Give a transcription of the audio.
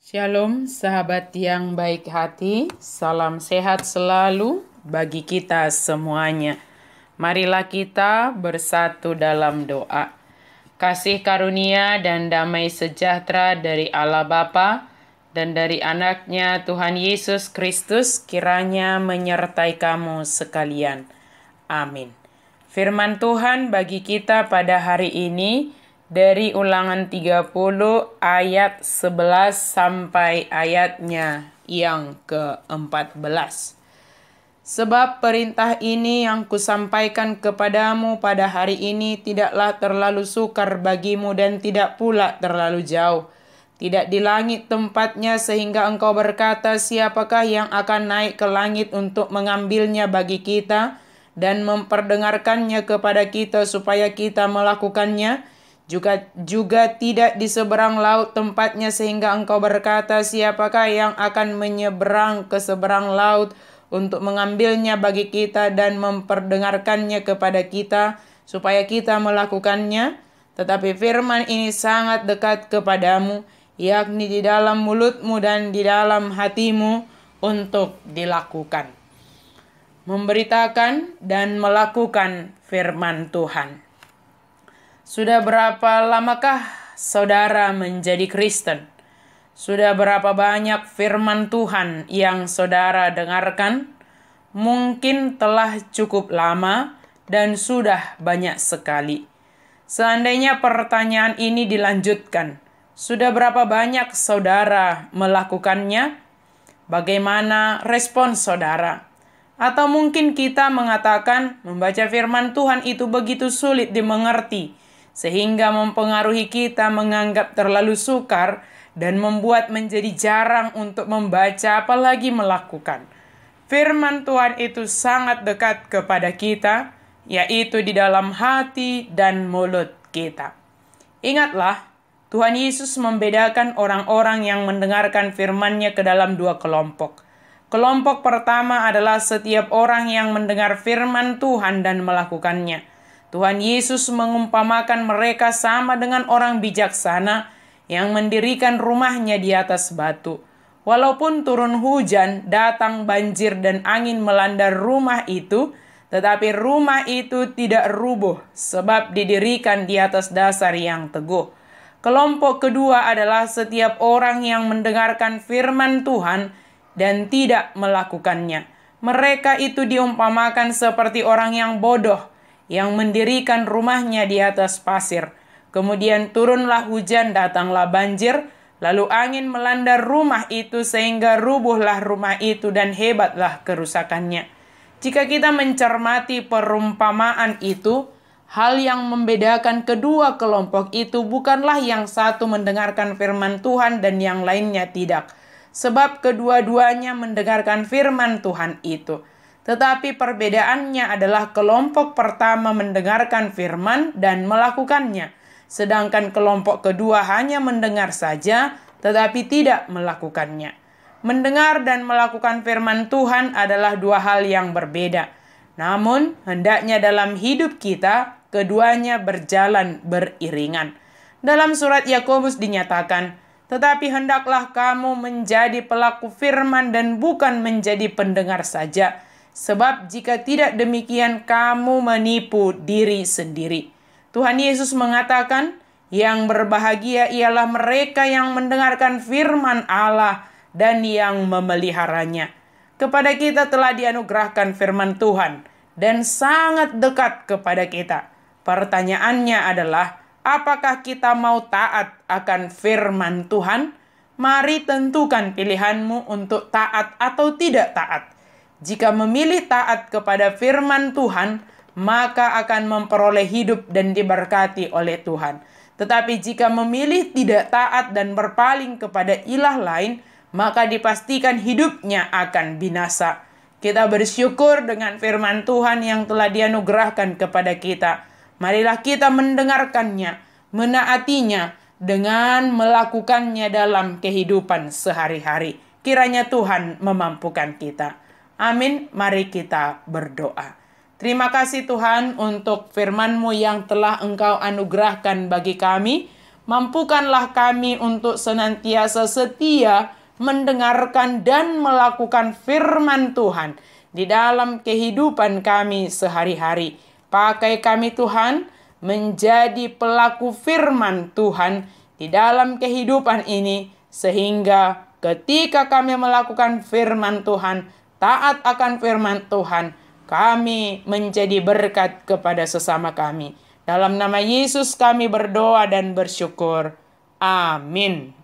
Shalom sahabat yang baik hati, salam sehat selalu bagi kita semuanya. Marilah kita bersatu dalam doa. Kasih karunia dan damai sejahtera dari Allah Bapa dan dari anaknya Tuhan Yesus Kristus kiranya menyertai kamu sekalian. Amin. Firman Tuhan bagi kita pada hari ini dari Ulangan 30 ayat 11 sampai ayatnya yang ke-14. Sebab perintah ini yang kusampaikan kepadamu pada hari ini tidaklah terlalu sukar bagimu dan tidak pula terlalu jauh. Tidak di langit tempatnya sehingga engkau berkata, siapakah yang akan naik ke langit untuk mengambilnya bagi kita dan memperdengarkannya kepada kita supaya kita melakukannya. Juga tidak di seberang laut tempatnya sehingga engkau berkata, siapakah yang akan menyeberang ke seberang laut untuk mengambilnya bagi kita dan memperdengarkannya kepada kita supaya kita melakukannya. Tetapi firman ini sangat dekat kepadamu, yakni di dalam mulutmu dan di dalam hatimu untuk dilakukan. Memberitakan dan melakukan firman Tuhan. Sudah berapa lamakah saudara menjadi Kristen? Sudah berapa banyak firman Tuhan yang saudara dengarkan? Mungkin telah cukup lama dan sudah banyak sekali. Seandainya pertanyaan ini dilanjutkan, sudah berapa banyak saudara melakukannya? Bagaimana respon saudara? Atau mungkin kita mengatakan membaca firman Tuhan itu begitu sulit dimengerti, sehingga mempengaruhi kita menganggap terlalu sukar dan membuat menjadi jarang untuk membaca apalagi melakukan. Firman Tuhan itu sangat dekat kepada kita, yaitu di dalam hati dan mulut kita. Ingatlah, Tuhan Yesus membedakan orang-orang yang mendengarkan firman-Nya ke dalam dua kelompok. Kelompok pertama adalah setiap orang yang mendengar firman Tuhan dan melakukannya. Tuhan Yesus mengumpamakan mereka sama dengan orang bijaksana yang mendirikan rumahnya di atas batu. Walaupun turun hujan, datang banjir dan angin melanda rumah itu, tetapi rumah itu tidak rubuh sebab didirikan di atas dasar yang teguh. Kelompok kedua adalah setiap orang yang mendengarkan firman Tuhan dan tidak melakukannya. Mereka itu diumpamakan seperti orang yang bodoh yang mendirikan rumahnya di atas pasir. Kemudian turunlah hujan, datanglah banjir, lalu angin melanda rumah itu sehingga rubuhlah rumah itu dan hebatlah kerusakannya. Jika kita mencermati perumpamaan itu, hal yang membedakan kedua kelompok itu bukanlah yang satu mendengarkan firman Tuhan dan yang lainnya tidak. Sebab kedua-duanya mendengarkan firman Tuhan itu. Tetapi perbedaannya adalah kelompok pertama mendengarkan firman dan melakukannya. Sedangkan kelompok kedua hanya mendengar saja tetapi tidak melakukannya. Mendengar dan melakukan firman Tuhan adalah dua hal yang berbeda. Namun hendaknya dalam hidup kita keduanya berjalan beriringan. Dalam surat Yakobus dinyatakan, tetapi hendaklah kamu menjadi pelaku firman dan bukan menjadi pendengar saja. Sebab jika tidak demikian kamu menipu diri sendiri. Tuhan Yesus mengatakan, yang berbahagia ialah mereka yang mendengarkan firman Allah dan yang memeliharanya. Kepada kita telah dianugerahkan firman Tuhan dan sangat dekat kepada kita. Pertanyaannya adalah, apakah kita mau taat akan firman Tuhan? Mari tentukan pilihanmu untuk taat atau tidak taat. Jika memilih taat kepada firman Tuhan, maka akan memperoleh hidup dan diberkati oleh Tuhan. Tetapi jika memilih tidak taat dan berpaling kepada ilah lain, maka dipastikan hidupnya akan binasa. Kita bersyukur dengan firman Tuhan yang telah dianugerahkan kepada kita. Marilah kita mendengarkannya, menaatinya, dengan melakukannya dalam kehidupan sehari-hari. Kiranya Tuhan memampukan kita. Amin, mari kita berdoa. Terima kasih Tuhan untuk firman-Mu yang telah Engkau anugerahkan bagi kami. Mampukanlah kami untuk senantiasa setia mendengarkan dan melakukan firman Tuhan di dalam kehidupan kami sehari-hari. Pakai kami Tuhan menjadi pelaku firman Tuhan di dalam kehidupan ini, sehingga ketika kami melakukan firman Tuhan, taat akan firman Tuhan, kami menjadi berkat kepada sesama kami. Dalam nama Yesus kami berdoa dan bersyukur. Amin.